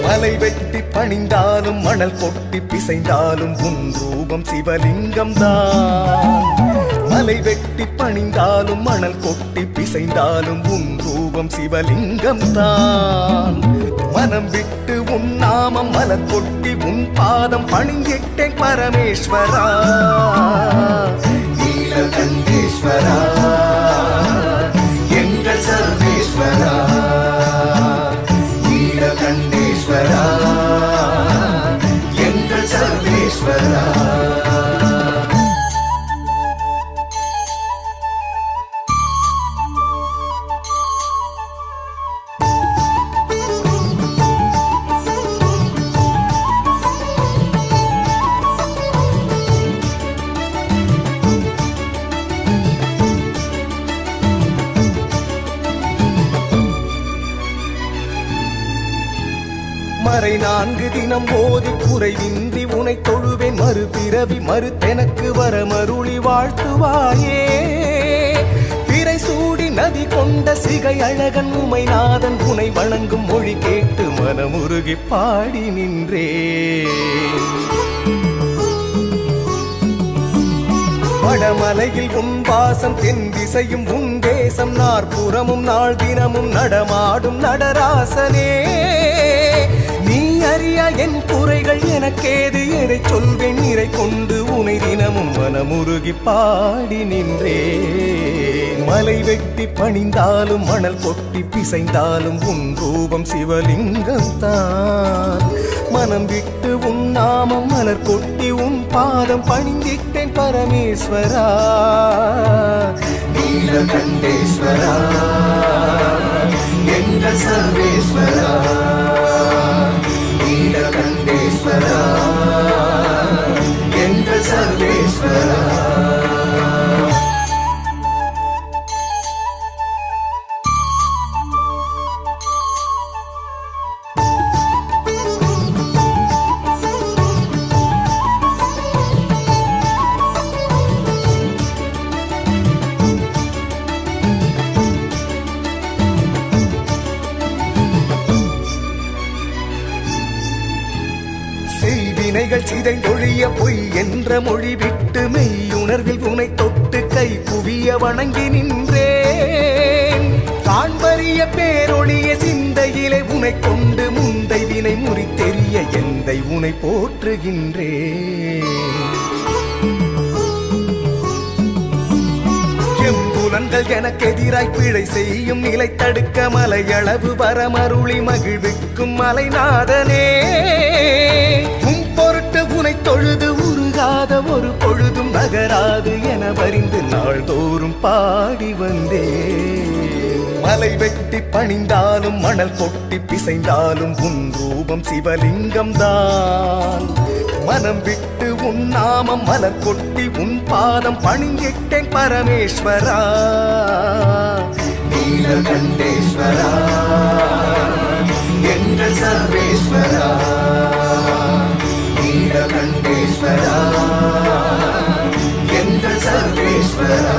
மலை வெட்டி பணிந்தாலும் மணல் கொட்டி பிசைந்தாலும் உன் ரூபம் சிவலிங்கம் தான். மலை வெட்டி பணிந்தாலும் மணல் கொட்டி பிசைந்தாலும் உன் ரூபம் சிவலிங்கம் தான். மனம் விட்டு உன் நாமம் மலர் கொட்டி உன் பாதம் பணிந்திட்டேன் பரமேஸ்வரா நீலகண்டேஸ்வரா எங்கள் சர்வேஸ்வரா நீலகண்டேஸ்வரா எங்கள் சர்வேஸ்வரா. மறை 4 தினம் ஓதி குறைவின்றி உனை தொழுவேன் மறுபிறவி மறுத்தெனக்கு வரமருளி வாழ்த்துவாயே. பிறை சூடி நதி கொண்ட சிகை அழகன் உமைநாதன் உனை வணங்கும் மொழி கேட்டு மனமுருகி பாடி நின்றே. வடமலையில் உன் வாசம் தென் திசையும் உன் தேசம் நாற்புறமும் நாள் தினமும் நடமாடும் நடராசனே. நீ அறியா என் குறைகள் எனக்கேது எதை சொல்வேன் நிறை கொண்டு உனை தினமும் மனமுருகி பாடி நின்றே. மலை வெட்டி பணிந்தாலும் மணல் கொட்டி பிசைந்தாலும் உன் ரூபம் சிவலிங்கம் தான். மனம் விட்டு உன் நாமம் மலர் கொட்டி உன் பாதம் பணிந்திட்டேன் பரமேஸ்வரா நீலகண்டேஸ்வரா எங்கள் சர்வேஸ்வரா நீலகண்டேஸ்வரா எங்கள் சர்வேஸ்வரா. செய்வினைகள் சிதைந்தொழிய பொய் என்ற மொழி விட்டு மெய்யுணர்வில் உனை தொட்டு கை குவிய வணங்கி நின்றேன். காண்பறிய பேரொழிய சிந்தையிலே உனை கொண்டு முந்தை வினை முறித்தெறிய எந்தை உனை போற்றுகின்றேன். எம்புலன்கள் எனக்கு எதிராய் பிழை செய்யும் நிலை தடுக்க மலையளவு வரமருளி மகிழ்விக்கும் மலைநாதனே. உன் பொருட்டு உனை தொழுது உருகாத ஒரு பொழுதும் நகராது என வரிந்து நாள்தோறும் பாடி வந்தே. மலை வெட்டி பணிந்தாலும் மணல் கொட்டி பிசைந்தாலும் உன் ரூபம் சிவலிங்கம் தான். மனம் விட்டு உன் நாமம் மலர் கொட்டி உன் பாதம் பணிந்திட்டேன் பரமேஸ்வரா நீலகண்டேஸ்வரா எங்கள் சர்வேஸ்வரா நீலகண்டேஸ்வரா எங்கள் சர்வேஸ்வரா.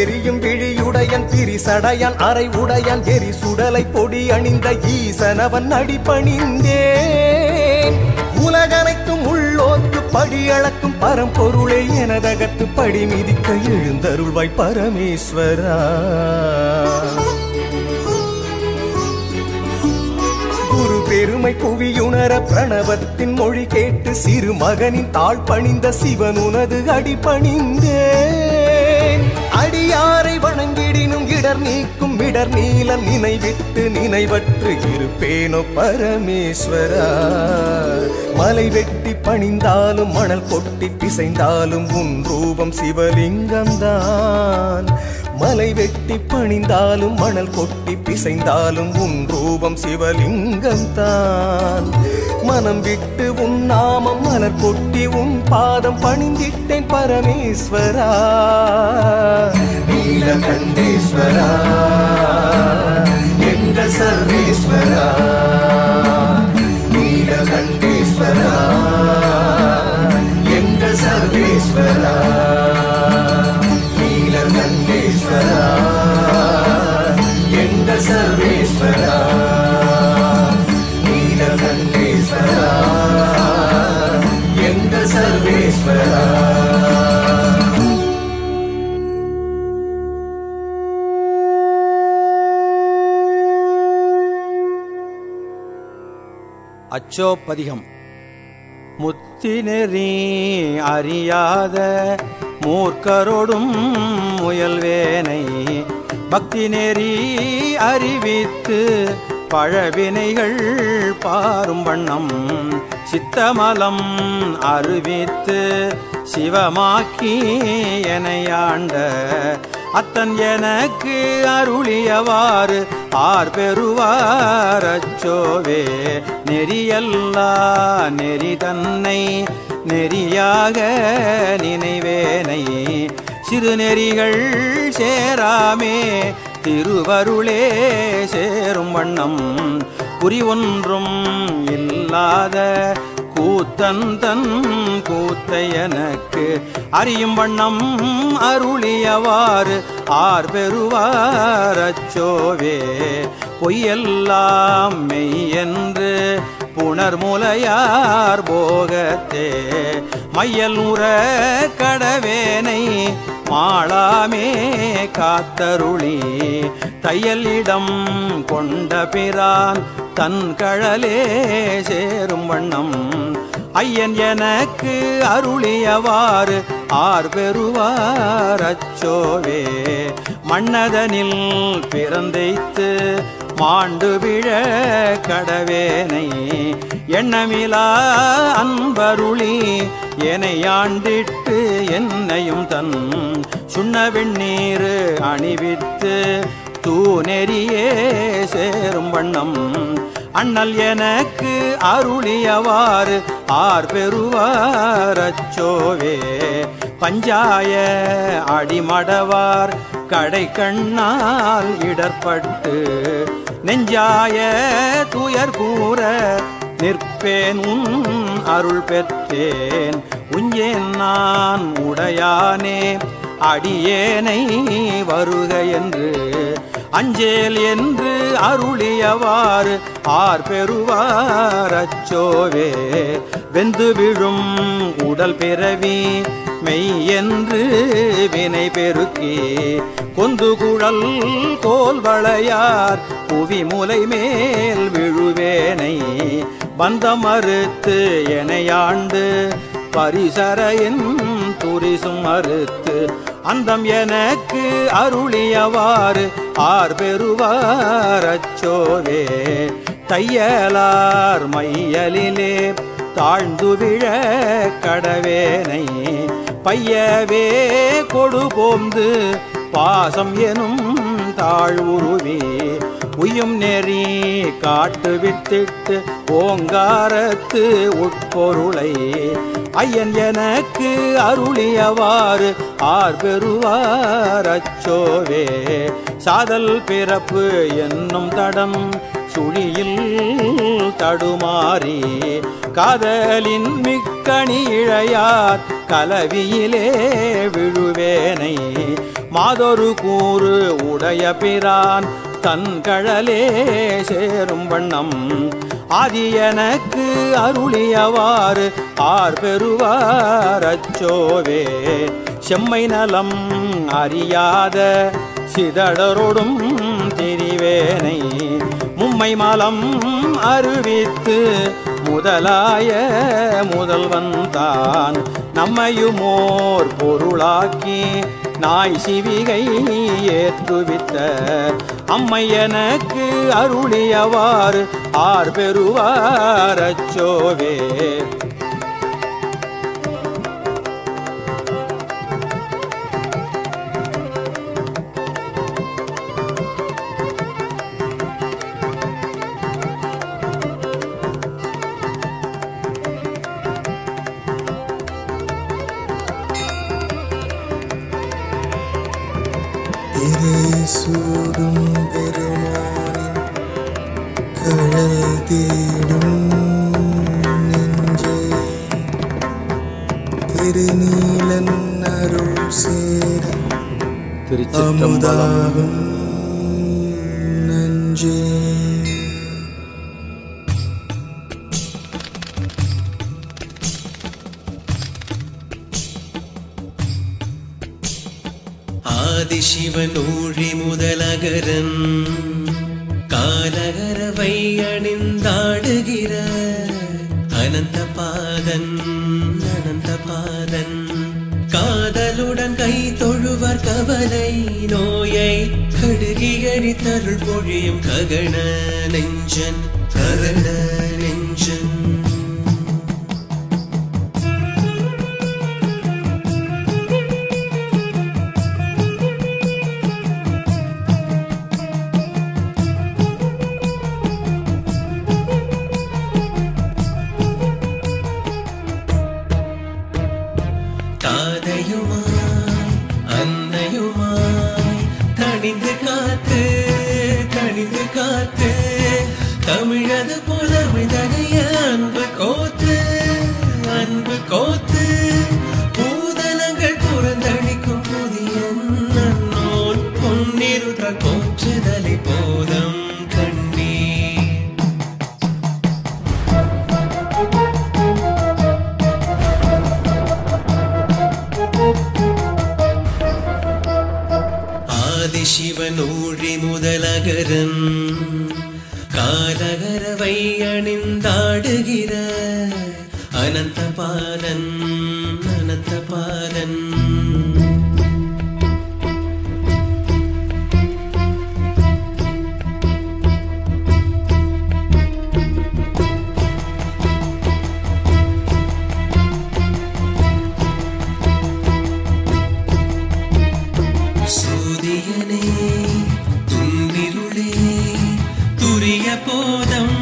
எரியும் விழியுடையன் பிரிசடையான் அரை உடையான் எரி சுடலை பொடி அணிந்த ஈசனவன் அடிபணிந்தேன். உலகனைத்தும் உள்ளோர்க்கு படி அளக்கும் பரம்பொருளே எனதகத்து படி மிதிக்க எழுந்தருள்வாய் பரமேஸ்வரா. குரு பெருமை புவியுணர பிரணவத்தின் மொழி கேட்டு சிறு மகனின் தாழ் பணிந்த சிவன் உனது அடிபணிந்தேன். அடியாரை வணங்கிடினும் இட இடர் நீக்கும் இடர் நீல நினைவிட்டு நினைவற்று இருப்பேனோ பரமேஸ்வரா. மலை வெட்டி பணிந்தாலும் மணல் கொட்டி பிசைந்தாலும் உன் ரூபம் சிவலிங்கம்தான். மலை வெட்டி பணிந்தாலும் மணல் கொட்டி பிசைந்தாலும் உன் ரூபம் சிவலிங்கம்தான். மனம் விட்டு உன் நாமம் மலர் கொட்டி உன் பாதம் பணிந்திட்டேன் பரமேஸ்வரா. நீலகண்டேஸ்வரா என்ற சர்வேஸ்வரா. நீலகண்டேஸ்வரா என்ற சர்வேஸ்வரா. நீலகண்டேஸ்வரா என்ற சர்வேஸ்வரா. நீலகண்டேஸ்வரா என்ற சர்வேஸ்வரா. அச்சோப்பதிகம். முத்தி நெறி அறியாத மூர்க்கரோடும் முயல்வேனை பக்தி நெறி அறிவித்து பழவினைகள் பாரும் வண்ணம் சித்தமலம் அறிவித்து சிவமாக்கி எனையாண்ட அத்தன் எனக்கு அருளியவாறு ஆர் பெறுவார் அச்சோவே. நெறியல்லா நெறி தன்னை நெறியாக நினைவேனை சிறுநெறிகள் சேராமே திருவருளே சேரும் வண்ணம் குறி ஒன்றும் இல்லாத கூத்தன் தன் கூத்தை எனக்கு அறியும் வண்ணம் அருளியவாறு ஆர் பெறுவார் அச்சோவே. பொய்யெல்லாம் மெய்யென்று புணர்முலையார் போகத்தே மையல் உற கடவேனை மாளாமே காத்தருளி தையலிடம் கொண்ட பிரான் தன் கழலே சேரும் வண்ணம் ஐயன் எனக்கு அருளியவாறு ஆர் பெறுவார் அச்சோவே. மன்னதனில் பிறந்தைத்து மாண்டு விழ கடவேனை எண்ணமிலா அன்பருளி எனையாண்டிட்டு என்னையும் தன் சுண்ண வெண்ணீர் அணிவித்து தூநெறியே சேரும் வண்ணம் அண்ணல் எனக்கு அருளியவாறு ஆர் பெறுவார் அச்சோவே. பஞ்சாய அடிமடவார் கடை கண்ணால் இடர்பட்டு நெஞ்சாய துயர் கூற நிற்பேன் உன் அருள் பெற்றேன் உஞ்சேன் நான் உடையானே அடியேனை வருக என்று அஞ்சேல் என்று அருளியவாறு ஆர் பெறுவார் அச்சோவே. வெந்து விழும் உடல் பிறவி மெய் என்று வினை பெருக்கி கொந்து குழல் கோல் வளையார் புவி முலை மேல் விழுவேனை பந்த மறுத்து எனையாண்டு பரிசரையின் துரிசும் மறுத்து அந்தம் எனக்கு அருளியவாறு ஆர் பெறுவார் அச்சோவே. தையலார் மையலிலே தாழ்ந்து விழ கடவேனை பையவே கொடு போந்து பாசம் எனும் தாழ்வுருவி உயும் நெறி காட்டு வித்திட்டு ஓங்காரத்து உட்பொருளை ஐயன் எனக்கு அருளியவாறு ஆர் பெறுவார் அச்சோவே. சாதல் பிறப்பு என்னும் தடம் சுழியில் தடுமாறி காதலின் மிக்கணி இழையார் கலவியிலே விழுவேனை மாதொரு கூறு உடைய பிரான் தன் கழலே சேரும் வண்ணம் ஆதி எனக்கு அருளியவாறு ஆர் பெறுவார் அச்சோவே. செம்மை நலம் அறியாத சிதடரோடும் திரிவேனை மும்மை மலம் அறிவித்து முதலாய முதல்வன் தான் நம்மையுமோர் பொருளாக்கி நாய் சிவிகை ஏற்றுவித்த அம்மை எனக்கு அருளியவாறு ஆர் பெறுவார் அச்சோவே. சூடும் பெருமானின் கழல் தேடும் நெஞ்சே திருநீலன் அருள் சேர அமுதாகும் நஞ்சே. ஆதிசிவன் ஊழி முதலகரன் காலகரவை அணிந்தாடுகிற அனந்த பாதன் காதலுடன் கை தொழுவர் கவலை நோயை கடுகி அழித்தருள் பொழியும் ககன நெஞ்சன். தாதையுமாய் அன்னையுமாய் தணிந்து காத்து தமிழது புலமைதனைய அன்பு கோத்து பூதலங்கள் புறந்தளிக்கும் புதிய நன்னோன் பொன்னிருத போற்றுதலை போதம் சிவன் ஊழி முதலகரன் காலகரவை அணிந்தாடுகிற அனந்த பாதன். சூரியனே துன்னிருளே துரிய போதம்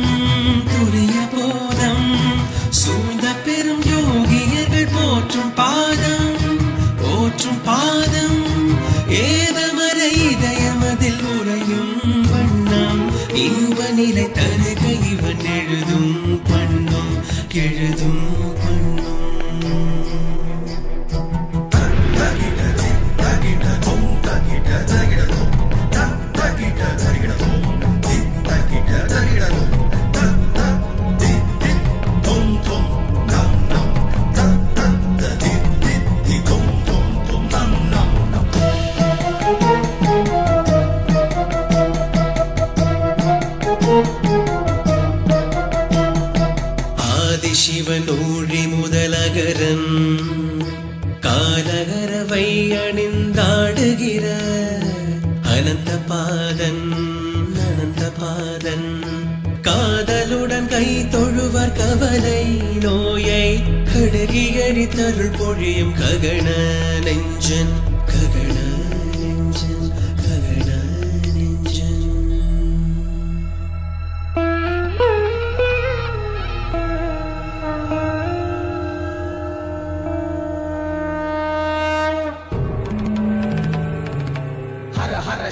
சூழ்ந்த பெரும் யோகியர்கள் போற்றும் பாதம் ஏதமர இதயமதில் உறையும் வண்ணம் இன்ப நிலை தருக இவன் எழுதும் பண்ணும். ஆதிசிவன் ஊழி முதலகரன் காலகரவை அணிந்தாடுகிற அனந்த பாதன் காதலுடன் கை தொழுவர் கவலை நோயை கடுகி அழித்தருள் பொழியும் ககன நெஞ்சன்.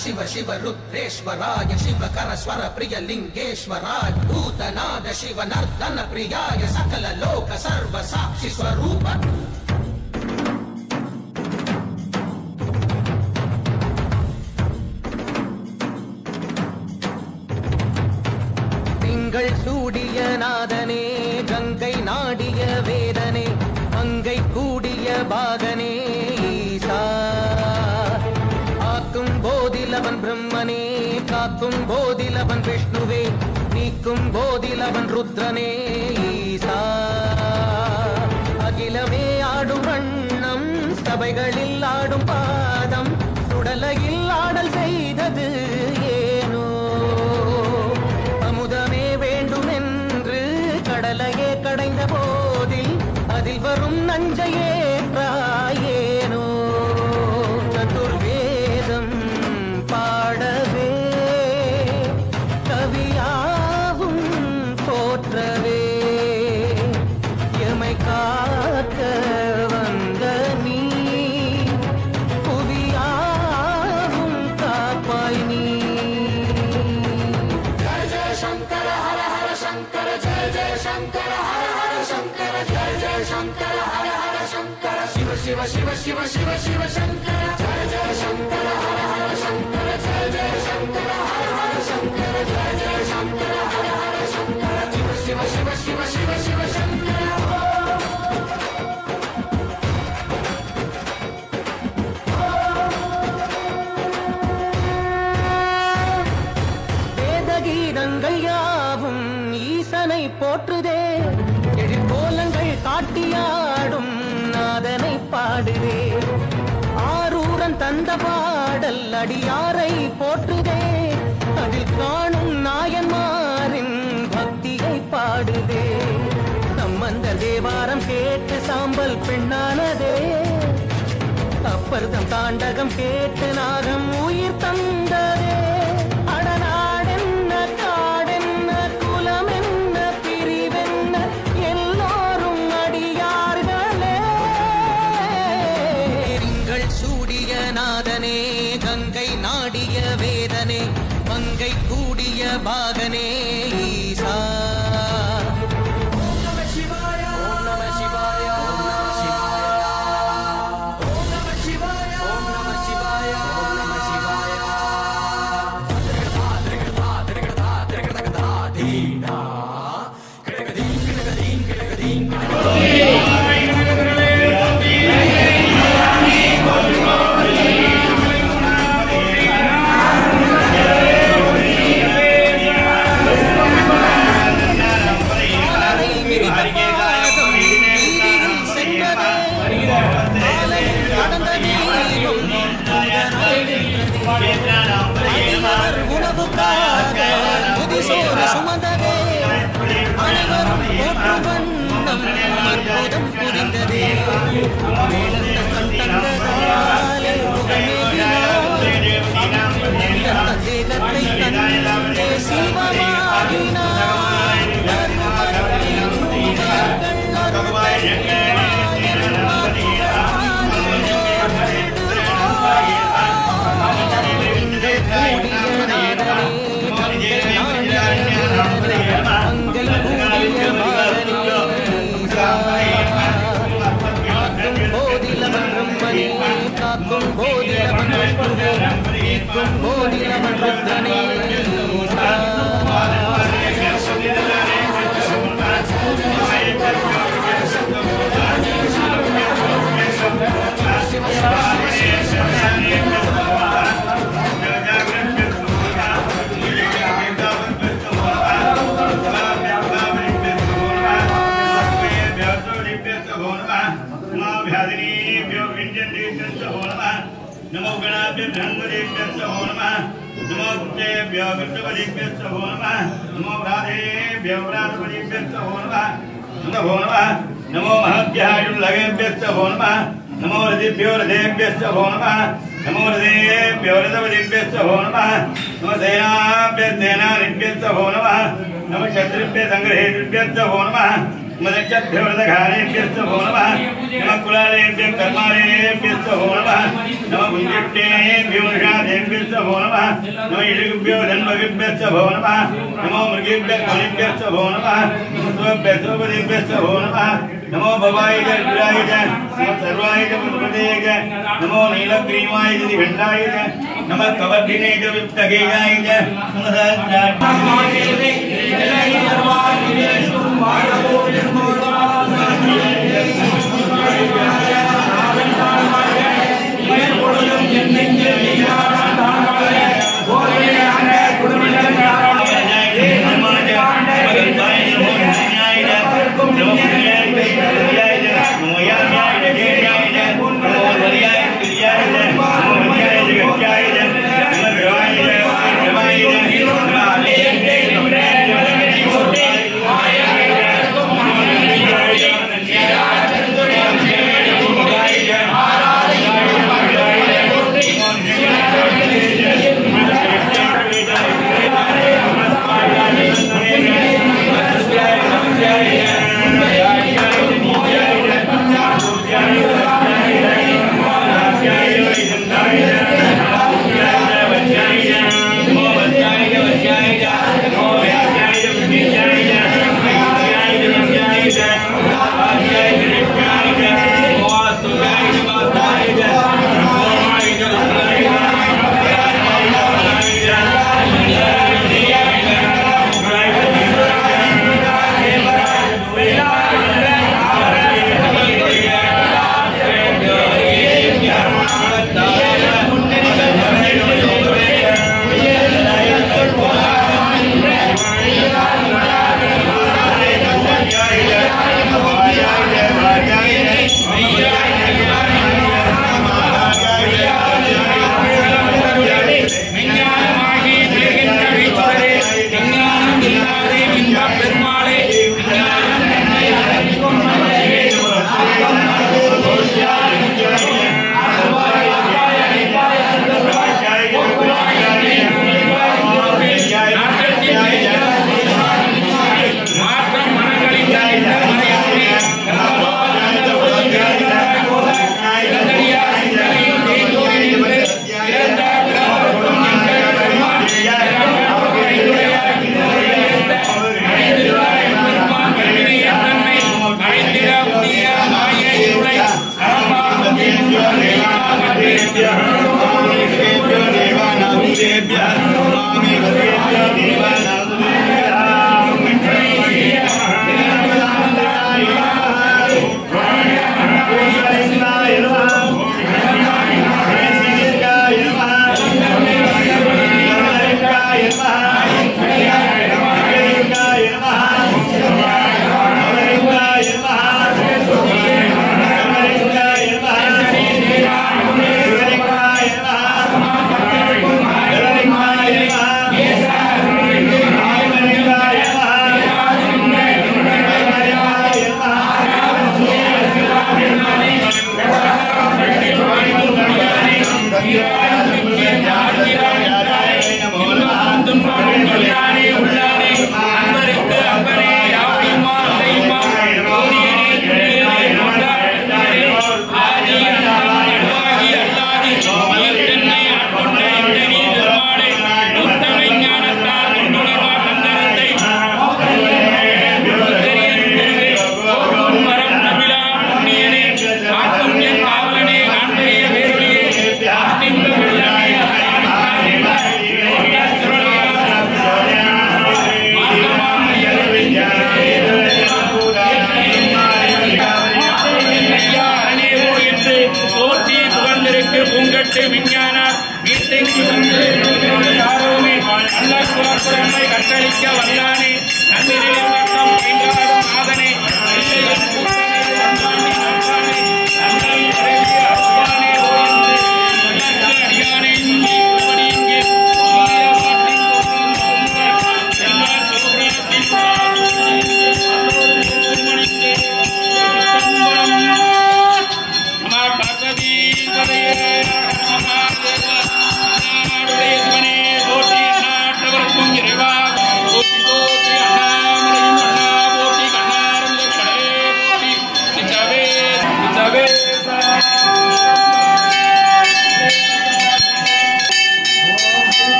शिव शिव रुद्रेश्वराय शिवकर स्वर प्रिय लिंगेश्वराय भूतनाद शिव नर्दन प्रियाय सकल लोक सर्व साक्षि स्वरूप. திங்கள் சூடிய நாதனே கங்கை நாடிய வேதனே அங்கை கூடிய பாகனே ஈசா போதிலவன் பிரம்மனே காக்கும் போதிலவன் விஷ்ணுவே நீக்கும் போதிலவன் ருத்ரனே ஈசா அகிலமே ஆடும் வண்ணம் சபைகளில் ஆடும் பாதம் கடலையில் ஆடல் செய்தது ஏனோ அமுதமே வேண்டும் என்று கடலையே கடைந்த போதில் அதில் வரும் நஞ்சையே ஏனோ சதுர்வேதம் பாடவே கவியாவும் போற்றவே எமை காக்க வந்த நீ புவியாவும் காப்பாய் நீ. ஜெய ஜெய சங்கர ஹர ஹர சங்கர ஜெய ஜெய சங்கர ஹர ஹர சங்கர ஜெய ஜெய சங்கர ஹர ஹர சங்கர சிவ சிவ சிவ சிவ சிவ சிவ சங்கர ஜெய ஜெய சங்கர ஹர ஹர சங்கர ஜெய ஜெய சங்கர ஹர ஹர சங்கர ஜெய ஜெய சங்கர ஹர ஹர சங்கர சிவ சிவ சிவ சிவ சிவ சிவ சங்கர. வேதகீதங்கள் யாவும் ஈசனை போற்றுதே எழிற்கோலங்கள் காட்டியாடும் நாதனை பாடுதே ஆரூரன் தந்த பாடல் அடியாரை போற்றுதே அதில் காணும் நாயன்மாரின் பக்தியை பாடுதே சம்பந்த தேவாரம் கேட்டு சாம்பல் பெண்ணானதே அப்பர்தம் தாண்டகம் கேட்டு நாகம் உயிர் தந்ததே அடநாடென்ன காடென்ன குலமென்ன பிரிவென்ன எல்லோரும் அடியார்களே திங்கள் சூடிய நாதனே கங்கை நாடிய வேதனே மங்கை கூடிய பாகனே ஈசா. அற்புதம் புரிந்ததே தேகத்தை தந்தே காக்கும் போதிலவன் நீக்கும் போதிலவன் ருத்ரனே नमो गणाभ्यो ब्रह्मदेव्यो नमः नमो गुप्तेभ्यो गुप्तपदेभ्यो नमः नमो व्रातेभ्यो व्रातपदेभ्यो नमः नमो नमः नमो महद्यायुर्लगेभ्यो नमः नमो रथेभ्यो रथेभ्यो नमः नमो रथेभ्यो रथपदेभ्यो नमः नमो सेनाभ्यो सेनानिभ्यो नमः नमो क्षत्रिभ्यो संग्रहेभ्यो नमः नमो घारेभ्यो नमः नमो कुलालेभ्यो कर्मालेभ्यो नमः नमो पुंजिभ्यो निषादेभ्यो नमः नमो इषुभ्यो धन्वगेभ्यो नमः नमो मृगेभ्यो बलिभ्यो नमः स्वभ्यो बलिभ्यो नमः नमो भवाय च विराय च नमो सर्वाय च पुष्पते च नमो नीलग्रीवाय च दिघण्टाय च नमः कवर्धिने च विप्तगेयाय च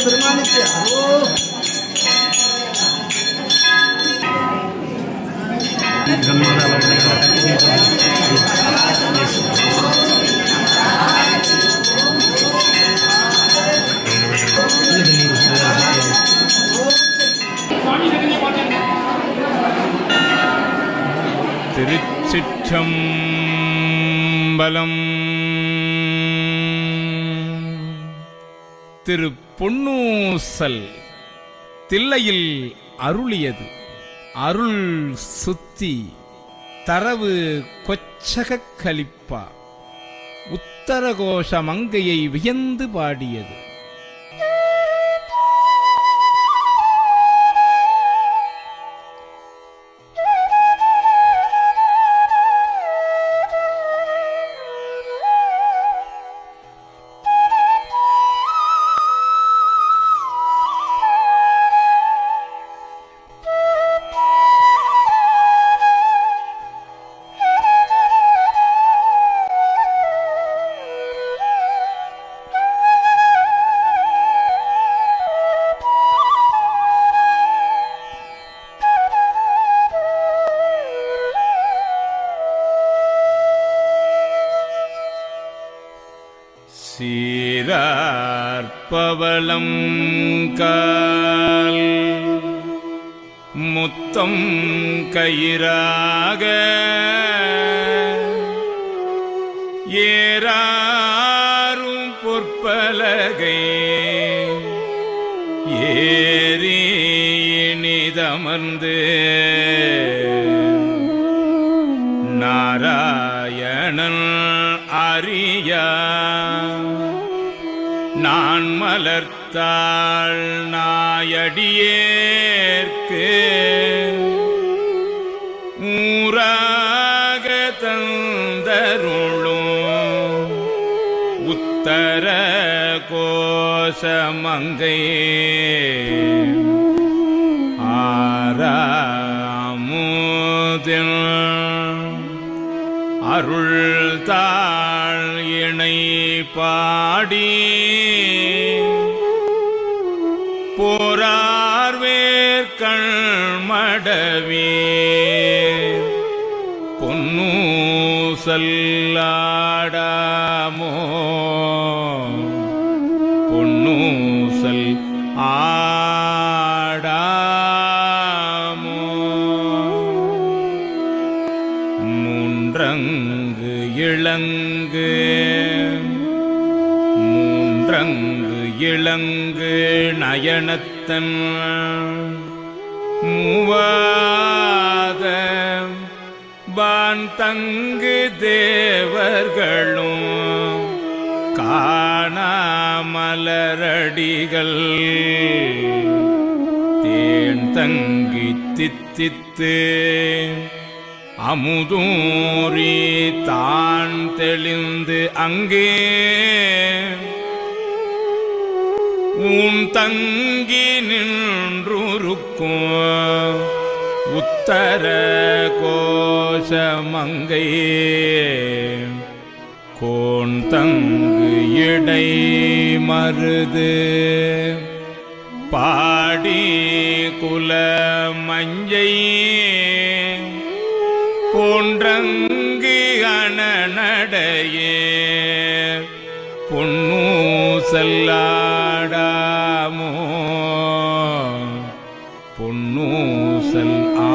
பெருமானுக்கு திருச்சிற்றம்பலம். திரு பொன்னூசல் தில்லையில் அருளியது அருள் சுத்தி தரவு கொச்சகக் கலிப்பா உத்தரகோஷ மங்கையை வியந்து பாடியது. சீரார்பவளம் கால் முத்தம் கயிறாக ஏறாரும் பொற்பலகை ஏறி இனிதமர்ந்து நாராயணன் அறியா நான் மலர்த்தாள் நாயடியேற்கு ஊராக தந்தருளும் உத்தர கோசமங்கை ஆறாமுதில் அருள் தாழ் இணை பாடி போரார்வேற்கண் மடவே பொன்னூசல்லாடாமோ பொன்னூசல் ஆடாமோ மூன்றங்கு இளங்கு இளங்கு நயனத்தன் மூவாத பான் தங்கு தேவர்களும் காணாமலரடிகள் தேன் தங்கி தித்தித்து அமுதூரி தான் தெளிந்து அங்கே உன் தங்கி நின்றுருக்கும் உத்தர கோஷமங்கை கோன் தங்கு இடை மருது பாடி குல மஞ்சை போன்றங்கு அணநடையே பொன்னூசல்லாடாமோ பொன்னூசல் ஆ